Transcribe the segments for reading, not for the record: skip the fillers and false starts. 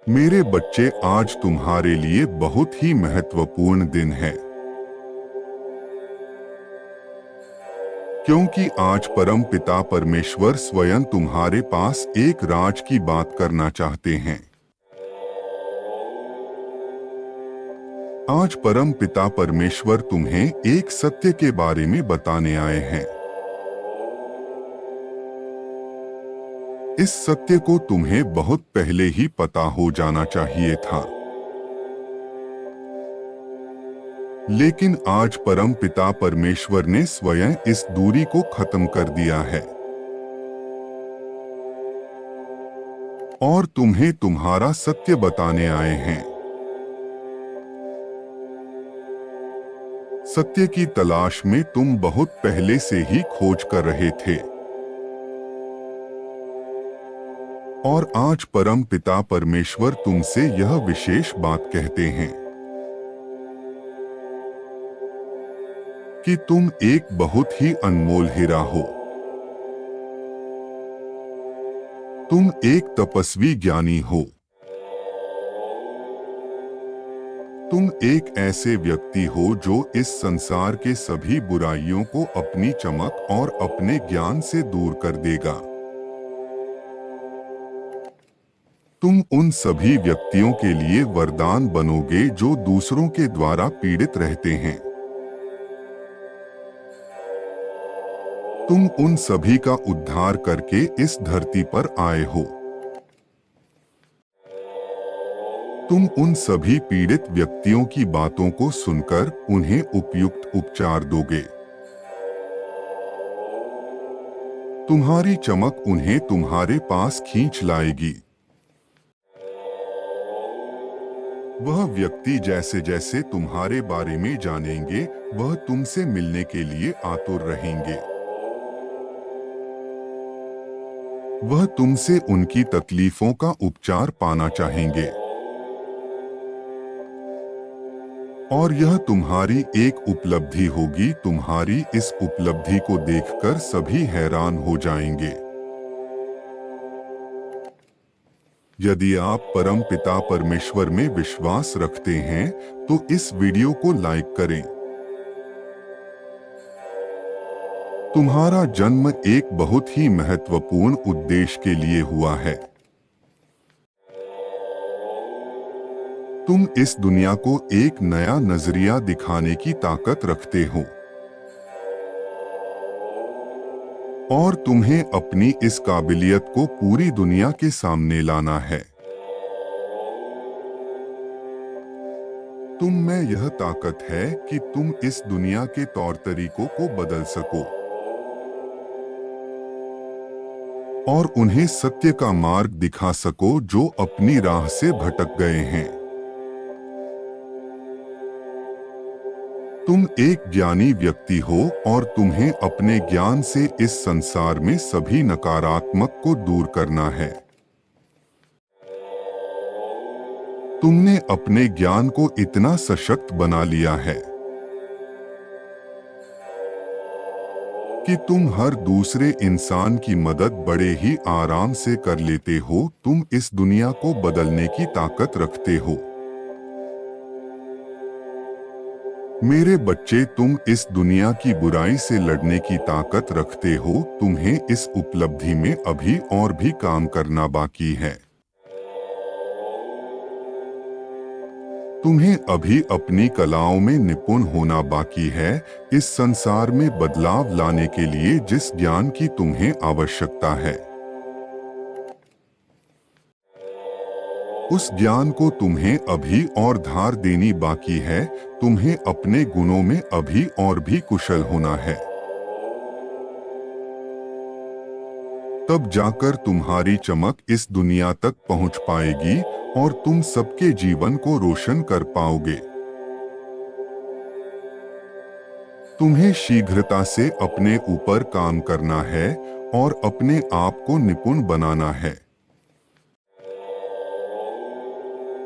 मेरे बच्चे, आज तुम्हारे लिए बहुत ही महत्वपूर्ण दिन है, क्योंकि आज परम पिता परमेश्वर स्वयं तुम्हारे पास एक राज की बात करना चाहते हैं। आज परम पिता परमेश्वर तुम्हें एक सत्य के बारे में बताने आए हैं। इस सत्य को तुम्हें बहुत पहले ही पता हो जाना चाहिए था, लेकिन आज परम पिता परमेश्वर ने स्वयं इस दूरी को खत्म कर दिया है और तुम्हें तुम्हारा सत्य बताने आए हैं। सत्य की तलाश में तुम बहुत पहले से ही खोज कर रहे थे और आज परम पिता परमेश्वर तुमसे यह विशेष बात कहते हैं कि तुम एक बहुत ही अनमोल हीरा हो। तुम एक तपस्वी ज्ञानी हो। तुम एक ऐसे व्यक्ति हो जो इस संसार के सभी बुराइयों को अपनी चमक और अपने ज्ञान से दूर कर देगा। तुम उन सभी व्यक्तियों के लिए वरदान बनोगे जो दूसरों के द्वारा पीड़ित रहते हैं। तुम उन सभी का उद्धार करके इस धरती पर आए हो। तुम उन सभी पीड़ित व्यक्तियों की बातों को सुनकर उन्हें उपयुक्त उपचार दोगे। तुम्हारी चमक उन्हें तुम्हारे पास खींच लाएगी। वह व्यक्ति जैसे जैसे तुम्हारे बारे में जानेंगे, वह तुमसे मिलने के लिए आतुर रहेंगे। वह तुमसे उनकी तकलीफों का उपचार पाना चाहेंगे और यह तुम्हारी एक उपलब्धि होगी। तुम्हारी इस उपलब्धि को देखकर सभी हैरान हो जाएंगे। यदि आप परम पिता परमेश्वर में विश्वास रखते हैं तो इस वीडियो को लाइक करें। तुम्हारा जन्म एक बहुत ही महत्वपूर्ण उद्देश्य के लिए हुआ है। तुम इस दुनिया को एक नया नजरिया दिखाने की ताकत रखते हो और तुम्हें अपनी इस काबिलियत को पूरी दुनिया के सामने लाना है। तुम में यह ताकत है कि तुम इस दुनिया के तौर तरीकों को बदल सको और उन्हें सत्य का मार्ग दिखा सको जो अपनी राह से भटक गए हैं। तुम एक ज्ञानी व्यक्ति हो और तुम्हें अपने ज्ञान से इस संसार में सभी नकारात्मक को दूर करना है। तुमने अपने ज्ञान को इतना सशक्त बना लिया है कि तुम हर दूसरे इंसान की मदद बड़े ही आराम से कर लेते हो। तुम इस दुनिया को बदलने की ताकत रखते हो। मेरे बच्चे, तुम इस दुनिया की बुराई से लड़ने की ताकत रखते हो। तुम्हें इस उपलब्धि में अभी और भी काम करना बाकी है। तुम्हें अभी अपनी कलाओं में निपुण होना बाकी है। इस संसार में बदलाव लाने के लिए जिस ज्ञान की तुम्हें आवश्यकता है, उस ज्ञान को तुम्हें अभी और धार देनी बाकी है। तुम्हें अपने गुणों में अभी और भी कुशल होना है। तब जाकर तुम्हारी चमक इस दुनिया तक पहुंच पाएगी और तुम सबके जीवन को रोशन कर पाओगे। तुम्हें शीघ्रता से अपने ऊपर काम करना है और अपने आप को निपुण बनाना है।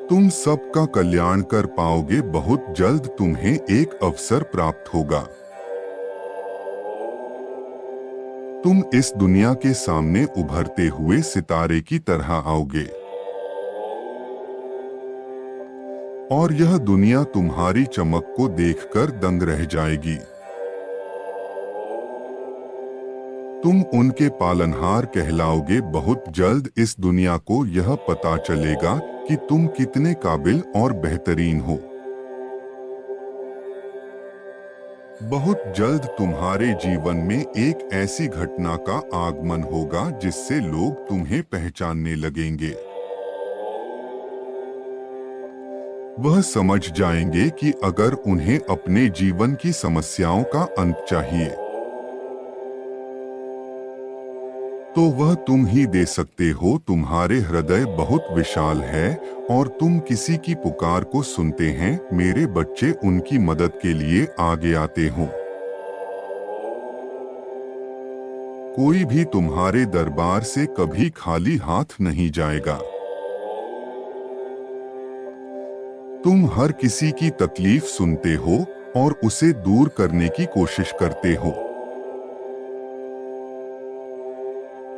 तुम सबका कल्याण कर पाओगे। बहुत जल्द तुम्हें एक अवसर प्राप्त होगा। तुम इस दुनिया के सामने उभरते हुए सितारे की तरह आओगे। और यह दुनिया तुम्हारी चमक को देखकर दंग रह जाएगी। तुम उनके पालनहार कहलाओगे। बहुत जल्द इस दुनिया को यह पता चलेगा कि तुम कितने काबिल और बेहतरीन हो। बहुत जल्द तुम्हारे जीवन में एक ऐसी घटना का आगमन होगा जिससे लोग तुम्हें पहचानने लगेंगे। वह समझ जाएंगे कि अगर उन्हें अपने जीवन की समस्याओं का अंत चाहिए तो वह तुम ही दे सकते हो। तुम्हारे हृदय बहुत विशाल है और तुम किसी की पुकार को सुनते हैं। मेरे बच्चे उनकी मदद के लिए आगे आते हो। कोई भी तुम्हारे दरबार से कभी खाली हाथ नहीं जाएगा। तुम हर किसी की तकलीफ सुनते हो और उसे दूर करने की कोशिश करते हो,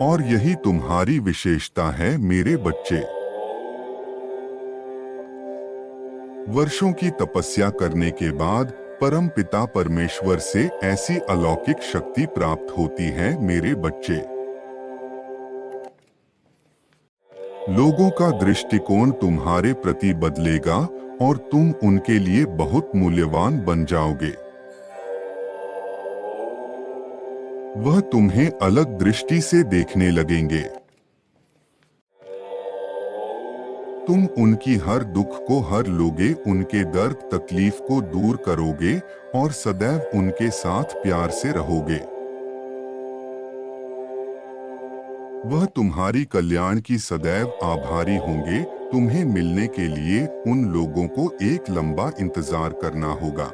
और यही तुम्हारी विशेषता है मेरे बच्चे। वर्षों की तपस्या करने के बाद परम पिता परमेश्वर से ऐसी अलौकिक शक्ति प्राप्त होती है मेरे बच्चे। लोगों का दृष्टिकोण तुम्हारे प्रति बदलेगा और तुम उनके लिए बहुत मूल्यवान बन जाओगे। वह तुम्हें अलग दृष्टि से देखने लगेंगे। तुम उनकी हर दुख को हर लोगे, उनके दर्द तकलीफ को दूर करोगे और सदैव उनके साथ प्यार से रहोगे। वह तुम्हारी कल्याण की सदैव आभारी होंगे। तुम्हें मिलने के लिए उन लोगों को एक लंबा इंतजार करना होगा।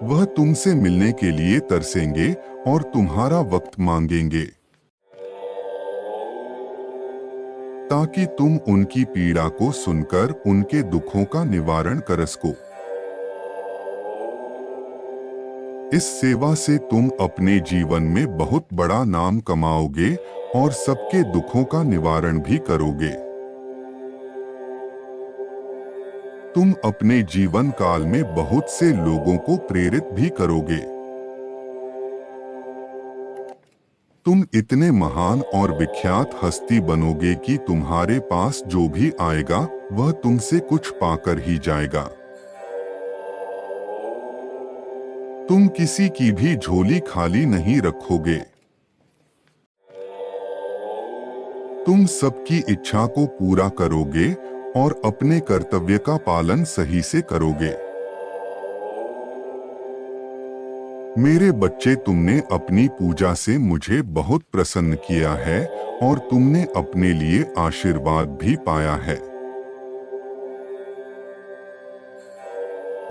वह तुमसे मिलने के लिए तरसेंगे और तुम्हारा वक्त मांगेंगे ताकि तुम उनकी पीड़ा को सुनकर उनके दुखों का निवारण कर सको। इस सेवा से तुम अपने जीवन में बहुत बड़ा नाम कमाओगे और सबके दुखों का निवारण भी करोगे। तुम अपने जीवन काल में बहुत से लोगों को प्रेरित भी करोगे। तुम इतने महान और विख्यात हस्ती बनोगे कि तुम्हारे पास जो भी आएगा वह तुमसे कुछ पाकर ही जाएगा। तुम किसी की भी झोली खाली नहीं रखोगे। तुम सबकी इच्छा को पूरा करोगे और अपने कर्तव्य का पालन सही से करोगे। मेरे बच्चे, तुमने अपनी पूजा से मुझे बहुत प्रसन्न किया है और तुमने अपने लिए आशीर्वाद भी पाया है।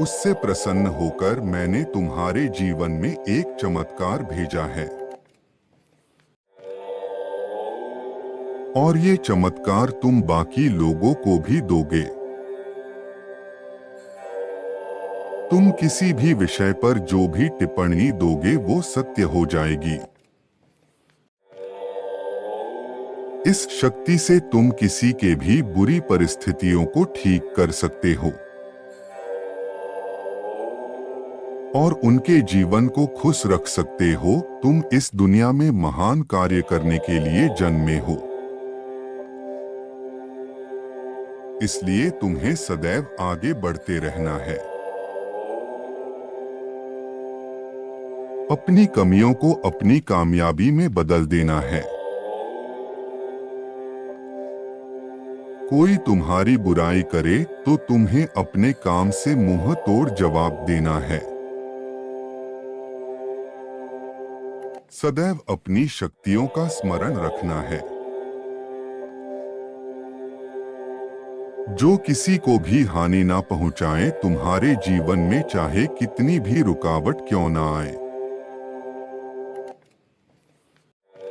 उससे प्रसन्न होकर मैंने तुम्हारे जीवन में एक चमत्कार भेजा है, और ये चमत्कार तुम बाकी लोगों को भी दोगे। तुम किसी भी विषय पर जो भी टिप्पणी दोगे वो सत्य हो जाएगी। इस शक्ति से तुम किसी के भी बुरी परिस्थितियों को ठीक कर सकते हो और उनके जीवन को खुश रख सकते हो। तुम इस दुनिया में महान कार्य करने के लिए जन्मे हो, इसलिए तुम्हें सदैव आगे बढ़ते रहना है। अपनी कमियों को अपनी कामयाबी में बदल देना है। कोई तुम्हारी बुराई करे तो तुम्हें अपने काम से मुंह तोड़ जवाब देना है। सदैव अपनी शक्तियों का स्मरण रखना है। जो किसी को भी हानि ना पहुंचाए, तुम्हारे जीवन में चाहे कितनी भी रुकावट क्यों ना आए,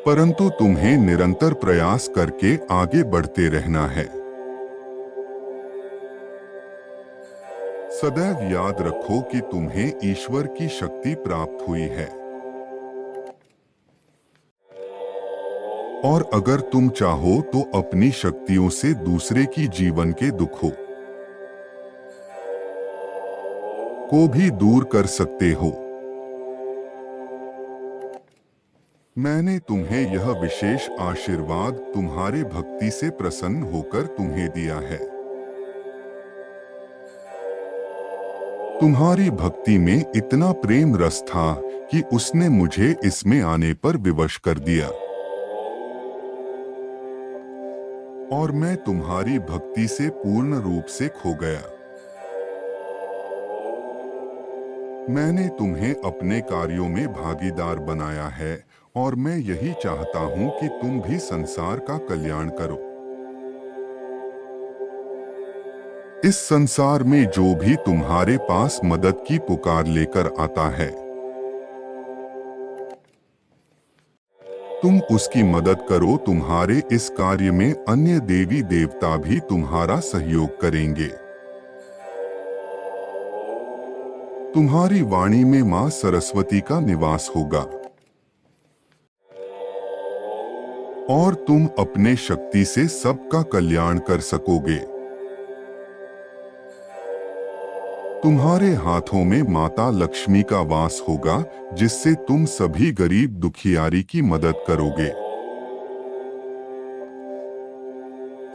परंतु तुम्हें निरंतर प्रयास करके आगे बढ़ते रहना है। सदैव याद रखो कि तुम्हें ईश्वर की शक्ति प्राप्त हुई है और अगर तुम चाहो तो अपनी शक्तियों से दूसरे की जीवन के दुखों को भी दूर कर सकते हो। मैंने तुम्हें यह विशेष आशीर्वाद तुम्हारे भक्ति से प्रसन्न होकर तुम्हें दिया है। तुम्हारी भक्ति में इतना प्रेम रस था कि उसने मुझे इसमें आने पर विवश कर दिया, और मैं तुम्हारी भक्ति से पूर्ण रूप से खो गया। मैंने तुम्हें अपने कार्यों में भागीदार बनाया है, और मैं यही चाहता हूं कि तुम भी संसार का कल्याण करो। इस संसार में जो भी तुम्हारे पास मदद की पुकार लेकर आता है, तुम उसकी मदद करो। तुम्हारे इस कार्य में अन्य देवी देवता भी तुम्हारा सहयोग करेंगे। तुम्हारी वाणी में मां सरस्वती का निवास होगा, और तुम अपने शक्ति से सबका कल्याण कर सकोगे। तुम्हारे हाथों में माता लक्ष्मी का वास होगा, जिससे तुम सभी गरीब दुखियारी की मदद करोगे।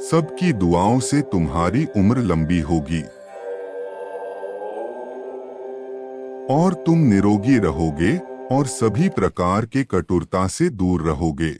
सबकी दुआओं से तुम्हारी उम्र लंबी होगी, और तुम निरोगी रहोगे और सभी प्रकार के कटुरता से दूर रहोगे।